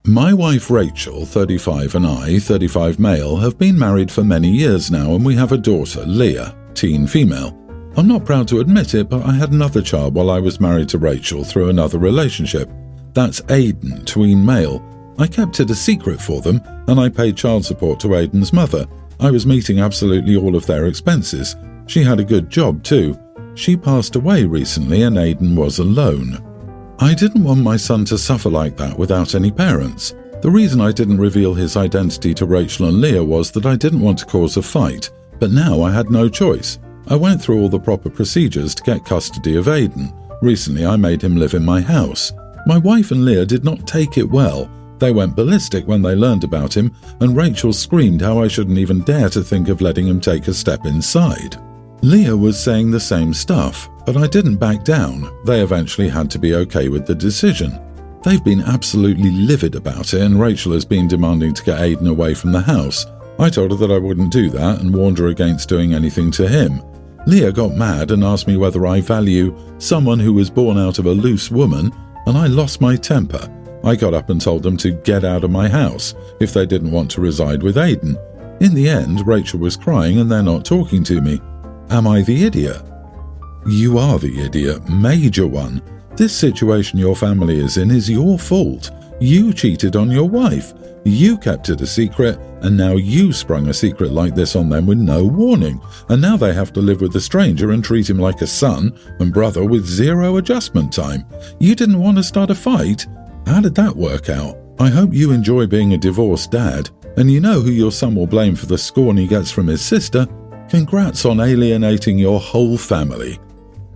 My wife Rachel, 35, and I, 35 male, have been married for many years now, and we have a daughter, Leah, teen female. I'm not proud to admit it, but I had another child while I was married to Rachel through another relationship. That's Aiden, tween male. I kept it a secret for them, and I paid child support to Aiden's mother. I was meeting absolutely all of their expenses. She had a good job too. She passed away recently and Aiden was alone. I didn't want my son to suffer like that without any parents. The reason I didn't reveal his identity to Rachel and Leah was that I didn't want to cause a fight, but now I had no choice. I went through all the proper procedures to get custody of Aiden. Recently I made him live in my house. My wife and Leah did not take it well. They went ballistic when they learned about him, and Rachel screamed how I shouldn't even dare to think of letting him take a step inside. Leah was saying the same stuff, but I didn't back down. They eventually had to be okay with the decision. They've been absolutely livid about it, and Rachel has been demanding to get Aiden away from the house. I told her that I wouldn't do that and warned her against doing anything to him. Leah got mad and asked me whether I value someone who was born out of a loose woman, and I lost my temper. I got up and told them to get out of my house if they didn't want to reside with Aiden. In the end, Rachel was crying and they're not talking to me. Am I the idiot? You are the idiot, major one. This situation your family is in is your fault. You cheated on your wife. You kept it a secret, and now you sprung a secret like this on them with no warning, and now they have to live with a stranger and treat him like a son and brother with zero adjustment time. You didn't want to start a fight? How did that work out? I hope you enjoy being a divorced dad, and you know who your son will blame for the scorn he gets from his sister. Congrats on alienating your whole family.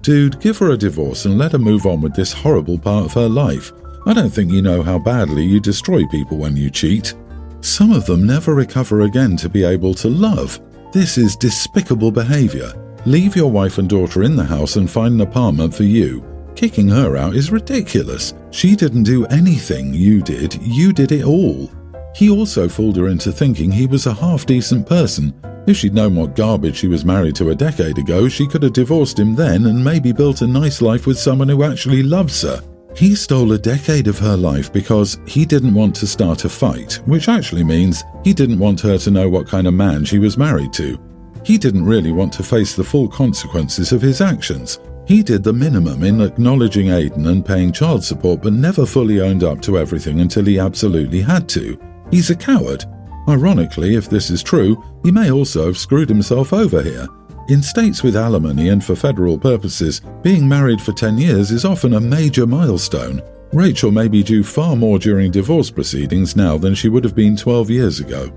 Dude, give her a divorce and let her move on with this horrible part of her life. I don't think you know how badly you destroy people when you cheat. Some of them never recover again to be able to love. This is despicable behavior. Leave your wife and daughter in the house and find an apartment for you. Kicking her out is ridiculous. She didn't do anything you did it all. He also fooled her into thinking he was a half-decent person. If she'd known what garbage she was married to a decade ago, she could have divorced him then and maybe built a nice life with someone who actually loves her. He stole a decade of her life because he didn't want to start a fight, which actually means he didn't want her to know what kind of man she was married to. He didn't really want to face the full consequences of his actions. He did the minimum in acknowledging Aiden and paying child support, but never fully owned up to everything until he absolutely had to. He's a coward. Ironically, if this is true, he may also have screwed himself over here. In states with alimony and for federal purposes, being married for 10 years is often a major milestone. Rachel may be due far more during divorce proceedings now than she would have been 12 years ago.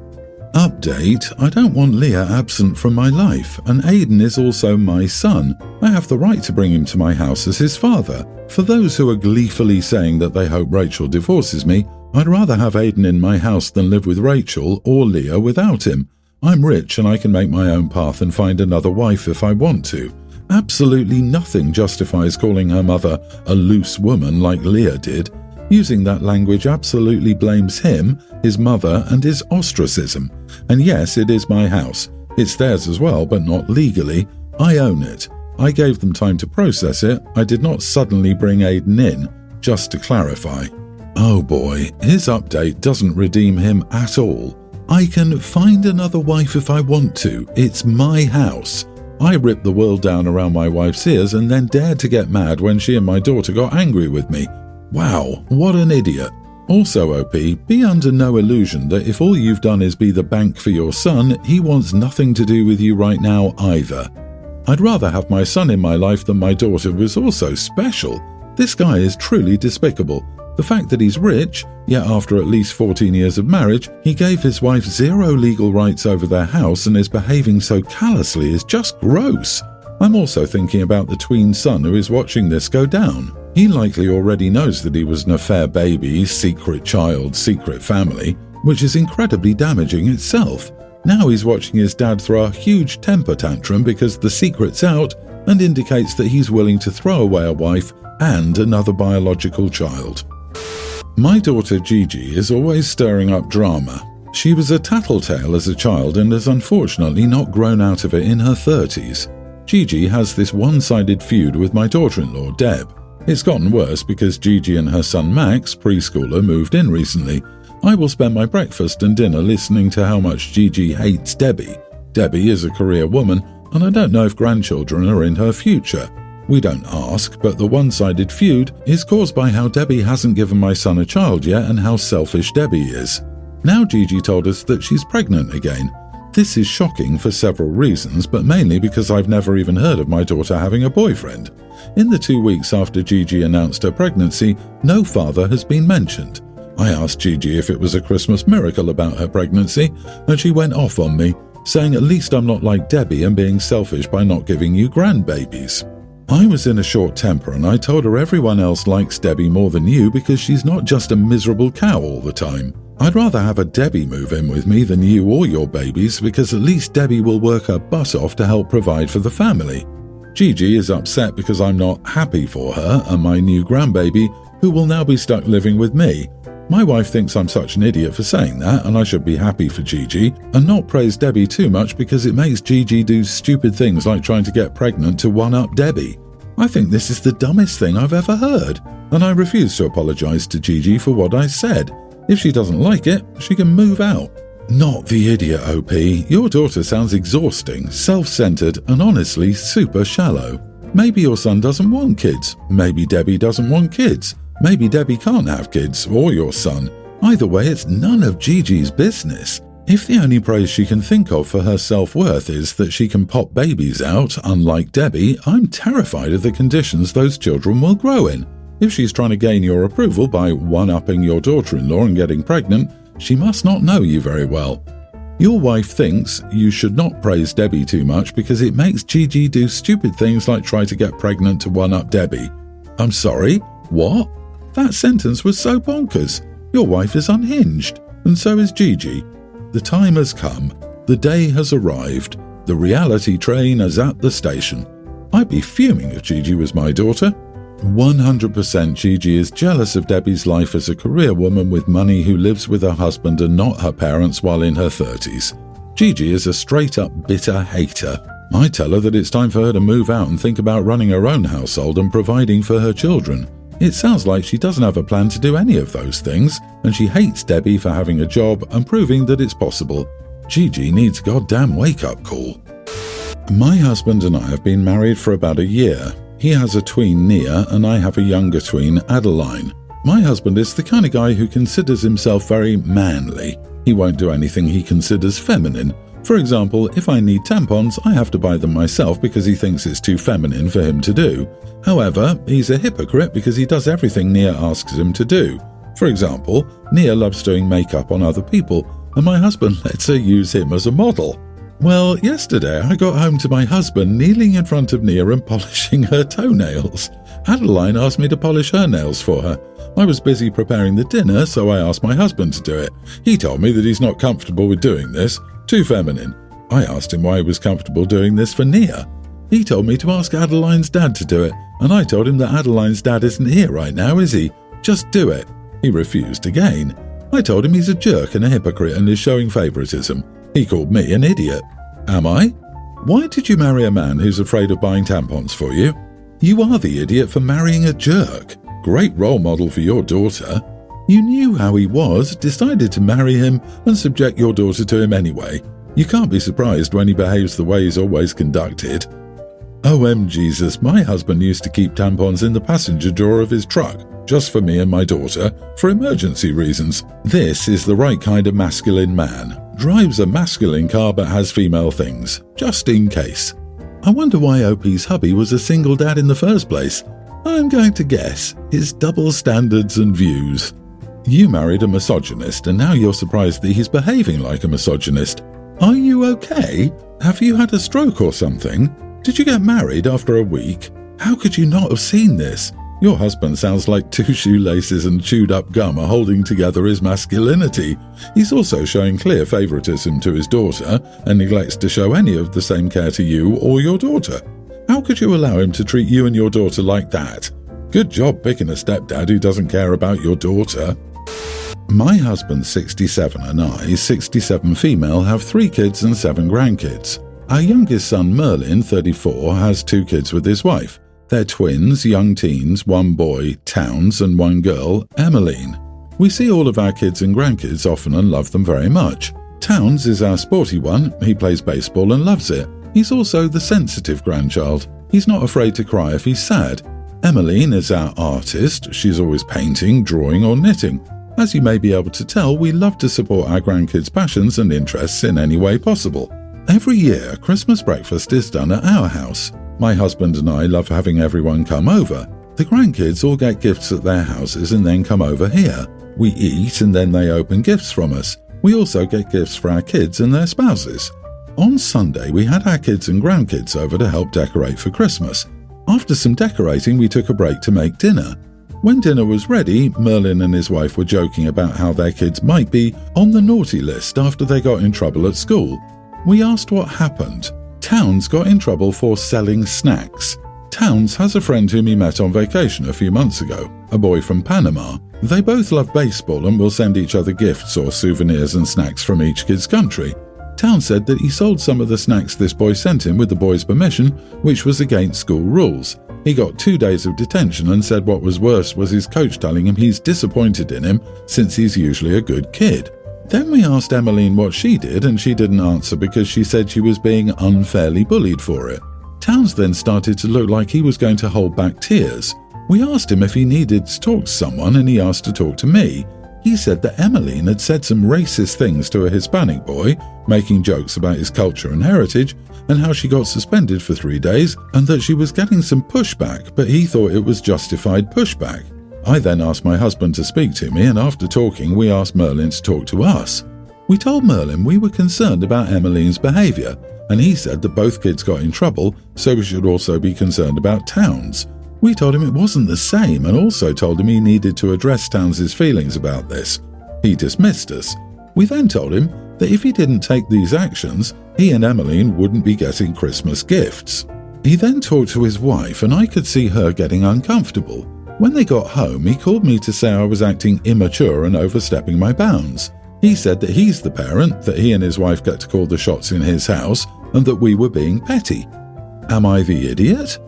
Update: I don't want Leah absent from my life, and Aiden is also my son. I have the right to bring him to my house as his father. For those who are gleefully saying that they hope Rachel divorces me, I'd rather have Aiden in my house than live with Rachel or Leah without him. I'm rich and I can make my own path and find another wife if I want to. Absolutely nothing justifies calling her mother a loose woman like Leah did. Using that language absolutely blames him, his mother, and his ostracism. And yes, it is my house. It's theirs as well, but not legally. I own it. I gave them time to process it. I did not suddenly bring Aiden in, just to clarify. Oh boy, his update doesn't redeem him at all. I can find another wife if I want to. It's my house. I ripped the world down around my wife's ears and then dared to get mad when she and my daughter got angry with me. Wow, what an idiot. Also, OP, be under no illusion that if all you've done is be the bank for your son, he wants nothing to do with you right now either. I'd rather have my son in my life than my daughter was also special. This guy is truly despicable. The fact that he's rich, yet after at least 14 years of marriage, he gave his wife zero legal rights over their house and is behaving so callously is just gross. I'm also thinking about the tween son who is watching this go down. He likely already knows that he was an affair baby, secret child, secret family, which is incredibly damaging itself. Now he's watching his dad throw a huge temper tantrum because the secret's out and indicates that he's willing to throw away a wife and another biological child. My daughter Gigi is always stirring up drama. She was a tattletale as a child and has unfortunately not grown out of it in her 30s. Gigi has this one-sided feud with my daughter-in-law Deb. It's gotten worse because Gigi and her son Max, preschooler, moved in recently. I will spend my breakfast and dinner listening to how much Gigi hates Debbie. Debbie is a career woman, and I don't know if grandchildren are in her future. We don't ask, but the one-sided feud is caused by how Debbie hasn't given my son a child yet and how selfish Debbie is. Now Gigi told us that she's pregnant again. This is shocking for several reasons, but mainly because I've never even heard of my daughter having a boyfriend. In the 2 weeks after Gigi announced her pregnancy, no father has been mentioned. I asked Gigi if it was a Christmas miracle about her pregnancy, and she went off on me, saying at least I'm not like Debbie and being selfish by not giving you grandbabies. I was in a short temper and I told her everyone else likes Debbie more than you because she's not just a miserable cow all the time. I'd rather have a Debbie move in with me than you or your babies because at least Debbie will work her butt off to help provide for the family. Gigi is upset because I'm not happy for her and my new grandbaby, who will now be stuck living with me. My wife thinks I'm such an idiot for saying that, and I should be happy for Gigi and not praise Debbie too much because it makes Gigi do stupid things like trying to get pregnant to one-up Debbie. I think this is the dumbest thing I've ever heard, and I refuse to apologize to Gigi for what I said. If she doesn't like it, she can move out. Not the idiot, OP. Your daughter sounds exhausting, self-centered, and honestly super shallow. Maybe your son doesn't want kids. Maybe Debbie doesn't want kids. Maybe Debbie can't have kids, or your son. Either way, it's none of Gigi's business. If the only praise she can think of for her self-worth is that she can pop babies out, unlike Debbie, I'm terrified of the conditions those children will grow in. If she's trying to gain your approval by one-upping your daughter-in-law and getting pregnant, she must not know you very well. Your wife thinks you should not praise Debbie too much because it makes Gigi do stupid things like try to get pregnant to one-up Debbie. I'm sorry? What? That sentence was so bonkers. Your wife is unhinged, and so is Gigi. The time has come. The day has arrived. The reality train is at the station. I'd be fuming if Gigi was my daughter. 100% Gigi is jealous of Debbie's life as a career woman with money who lives with her husband and not her parents while in her 30s. Gigi is a straight-up bitter hater. I tell her that it's time for her to move out and think about running her own household and providing for her children. It sounds like she doesn't have a plan to do any of those things, and she hates Debbie for having a job and proving that it's possible. Gigi needs a goddamn wake-up call. My husband and I have been married for about a year. He has a tween, Nia, and I have a younger tween, Adeline. My husband is the kind of guy who considers himself very manly. He won't do anything he considers feminine. For example, if I need tampons, I have to buy them myself because he thinks it's too feminine for him to do. However, he's a hypocrite because he does everything Nia asks him to do. For example, Nia loves doing makeup on other people, and my husband lets her use him as a model. Well, yesterday I got home to my husband kneeling in front of Nia and polishing her toenails. Adeline asked me to polish her nails for her. I was busy preparing the dinner, so I asked my husband to do it. He told me that he's not comfortable with doing this. Too feminine. I asked him why he was comfortable doing this for Nia. He told me to ask Adeline's dad to do it, and I told him that Adeline's dad isn't here right now, is he? Just do it. He refused again. I told him he's a jerk and a hypocrite and is showing favoritism. He called me an idiot. Am I? Why did you marry a man who's afraid of buying tampons for you? You are the idiot for marrying a jerk. Great role model for your daughter. You knew how he was, decided to marry him, and subject your daughter to him anyway. You can't be surprised when he behaves the way he's always conducted. OM Jesus, my husband used to keep tampons in the passenger drawer of his truck, just for me and my daughter, for emergency reasons. This is the right kind of masculine man. Drives a masculine car but has female things, just in case. I wonder why OP's hubby was a single dad in the first place. I'm going to guess his double standards and views. You married a misogynist and now you're surprised that he's behaving like a misogynist. Are you okay? Have you had a stroke or something? Did you get married after a week? How could you not have seen this? Your husband sounds like two shoelaces and chewed up gum are holding together his masculinity. He's also showing clear favoritism to his daughter and neglects to show any of the same care to you or your daughter. How could you allow him to treat you and your daughter like that? Good job picking a stepdad who doesn't care about your daughter. My husband, 67, and I, 67 female, have 3 kids and 7 grandkids. Our youngest son, Merlin, 34, has 2 kids with his wife. They're twins, young teens, 1 boy, Towns, and 1 girl, Emmeline. We see all of our kids and grandkids often and love them very much. Towns is our sporty one. He plays baseball and loves it. He's also the sensitive grandchild. He's not afraid to cry if he's sad. Emmeline is our artist. She's always painting, drawing or knitting. As you may be able to tell, we love to support our grandkids' passions and interests in any way possible. Every year, Christmas breakfast is done at our house. My husband and I love having everyone come over. The grandkids all get gifts at their houses and then come over here. We eat and then they open gifts from us. We also get gifts for our kids and their spouses. On Sunday, we had our kids and grandkids over to help decorate for Christmas. After some decorating, we took a break to make dinner. When dinner was ready, Merlin and his wife were joking about how their kids might be on the naughty list after they got in trouble at school. We asked what happened. Towns got in trouble for selling snacks. Towns has a friend whom he met on vacation a few months ago, a boy from Panama. They both love baseball and will send each other gifts or souvenirs and snacks from each kid's country. Towns said that he sold some of the snacks this boy sent him with the boy's permission, which was against school rules. He got 2 days of detention and said what was worse was his coach telling him he's disappointed in him since he's usually a good kid. Then we asked Emmeline what she did and she didn't answer because she said she was being unfairly bullied for it. Towns then started to look like he was going to hold back tears. We asked him if he needed to talk to someone and he asked to talk to me. He said that Emmeline had said some racist things to a Hispanic boy, making jokes about his culture and heritage, and how she got suspended for 3 days, and that she was getting some pushback, but he thought it was justified pushback. I then asked my husband to speak to me, and after talking, we asked Merlin to talk to us. We told Merlin we were concerned about Emmeline's behaviour, and he said that both kids got in trouble, so we should also be concerned about Towns. We told him it wasn't the same and also told him he needed to address Towns' feelings about this. He dismissed us. We then told him that if he didn't take these actions, he and Emmeline wouldn't be getting Christmas gifts. He then talked to his wife and I could see her getting uncomfortable. When they got home, he called me to say I was acting immature and overstepping my bounds. He said that he's the parent, that he and his wife get to call the shots in his house, and that we were being petty. Am I the idiot?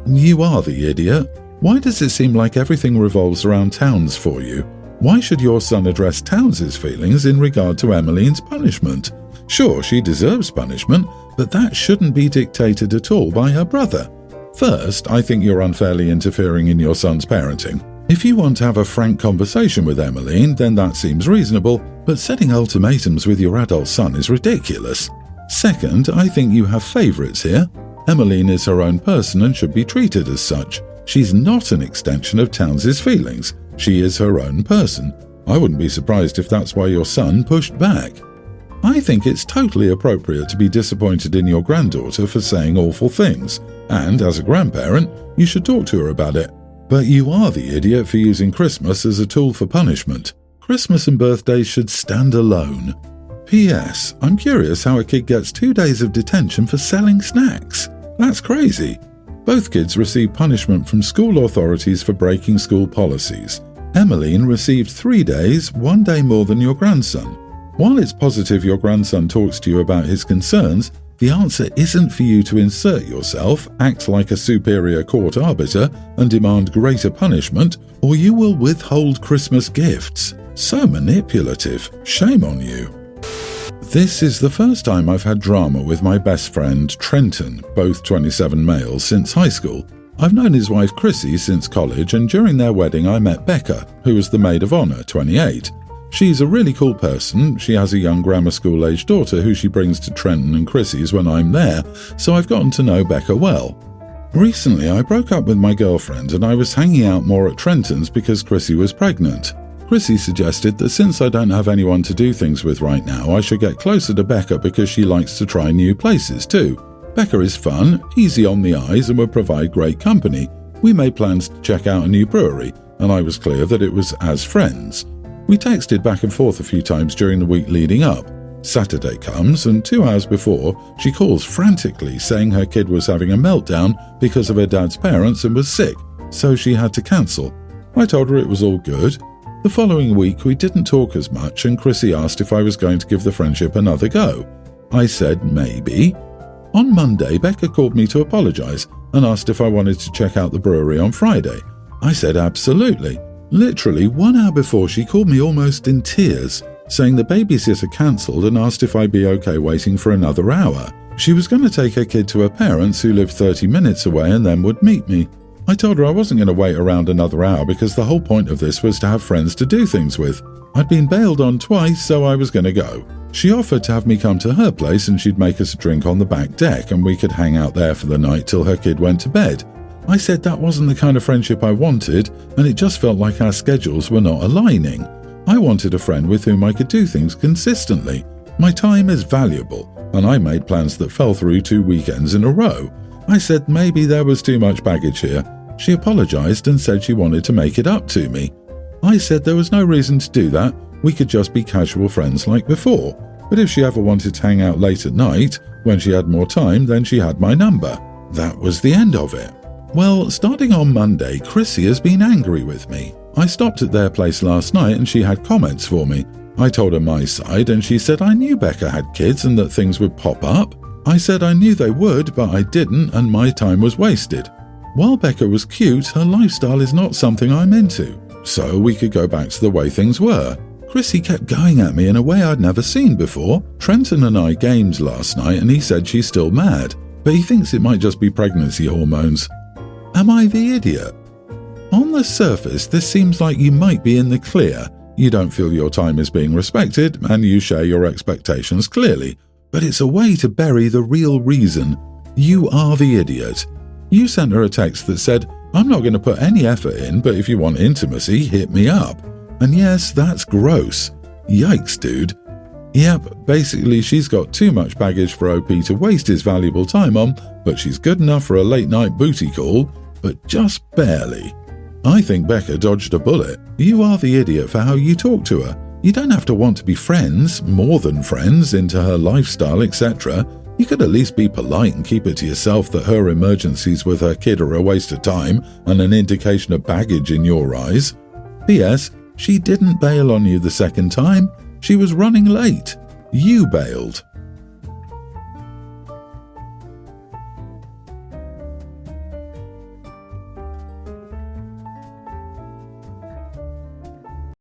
You are the idiot. Why does it seem like everything revolves around Towns for you? Why should your son address Towns' feelings in regard to Emmeline's punishment? Sure, she deserves punishment, but that shouldn't be dictated at all by her brother. First, I think you're unfairly interfering in your son's parenting. If you want to have a frank conversation with Emmeline, then that seems reasonable, but setting ultimatums with your adult son is ridiculous. Second, I think you have favourites here. Emmeline is her own person and should be treated as such. She's not an extension of Towns' feelings. She is her own person. I wouldn't be surprised if that's why your son pushed back. I think it's totally appropriate to be disappointed in your granddaughter for saying awful things, and as a grandparent, you should talk to her about it. But you are the idiot for using Christmas as a tool for punishment. Christmas and birthdays should stand alone. P.S. I'm curious how a kid gets 2 days of detention for selling snacks. That's crazy. Both kids received punishment from school authorities for breaking school policies. Emmeline received 3 days, 1 day more than your grandson. While it's positive your grandson talks to you about his concerns, the answer isn't for you to insert yourself, act like a superior court arbiter, and demand greater punishment, or you will withhold Christmas gifts. So manipulative. Shame on you. This is the first time I've had drama with my best friend, Trenton, both 27 males, since high school. I've known his wife Chrissy since college, and during their wedding I met Becca, who was the maid of honour, 28. She's a really cool person. She has a young grammar school-aged daughter who she brings to Trenton and Chrissy's when I'm there, so I've gotten to know Becca well. Recently I broke up with my girlfriend and I was hanging out more at Trenton's because Chrissy was pregnant. Chrissy suggested that since I don't have anyone to do things with right now, I should get closer to Becca because she likes to try new places too. Becca is fun, easy on the eyes, and would provide great company. We made plans to check out a new brewery, and I was clear that it was as friends. We texted back and forth a few times during the week leading up. Saturday comes, and 2 hours before, she calls frantically saying her kid was having a meltdown because of her dad's parents and was sick, so she had to cancel. I told her it was all good. The following week we didn't talk as much, and Chrissy asked if I was going to give the friendship another go. I said maybe. On Monday, Becca called me to apologise and asked if I wanted to check out the brewery on Friday. I said absolutely. Literally 1 hour before, she called me almost in tears, saying the babysitter cancelled and asked if I'd be okay waiting for another hour. She was going to take her kid to her parents, who lived 30 minutes away, and then would meet me. I told her I wasn't going to wait around another hour because the whole point of this was to have friends to do things with. I'd been bailed on twice, so I was going to go. She offered to have me come to her place and she'd make us a drink on the back deck and we could hang out there for the night till her kid went to bed. I said that wasn't the kind of friendship I wanted, and it just felt like our schedules were not aligning. I wanted a friend with whom I could do things consistently. My time is valuable, and I made plans that fell through 2 weekends in a row. I said maybe there was too much baggage here. She apologized and said she wanted to make it up to me. I said there was no reason to do that, we could just be casual friends like before, but if she ever wanted to hang out late at night, when she had more time, then she had my number. That was the end of it. Well, starting on Monday, Chrissy has been angry with me. I stopped at their place last night and she had comments for me. I told her my side and she said I knew Becca had kids and that things would pop up. I said I knew they would, but I didn't and my time was wasted. While Becca was cute, her lifestyle is not something I'm into, so we could go back to the way things were. Chrissy kept going at me in a way I'd never seen before. Trenton and I gamed last night and he said she's still mad, but he thinks it might just be pregnancy hormones. Am I the idiot? On the surface, this seems like you might be in the clear. You don't feel your time is being respected and you share your expectations clearly, but it's a way to bury the real reason. You are the idiot. You sent her a text that said, I'm not going to put any effort in, but if you want intimacy, hit me up. And yes, that's gross. Yikes, dude. Yep, basically she's got too much baggage for OP to waste his valuable time on, but she's good enough for a late night booty call, but just barely. I think Becca dodged a bullet. You are the idiot for how you talk to her. You don't have to want to be friends, more than friends, into her lifestyle, etc. You could at least be polite and keep it to yourself that her emergencies with her kid are a waste of time and an indication of baggage in your eyes. P.S. She didn't bail on you the second time. She was running late. You bailed.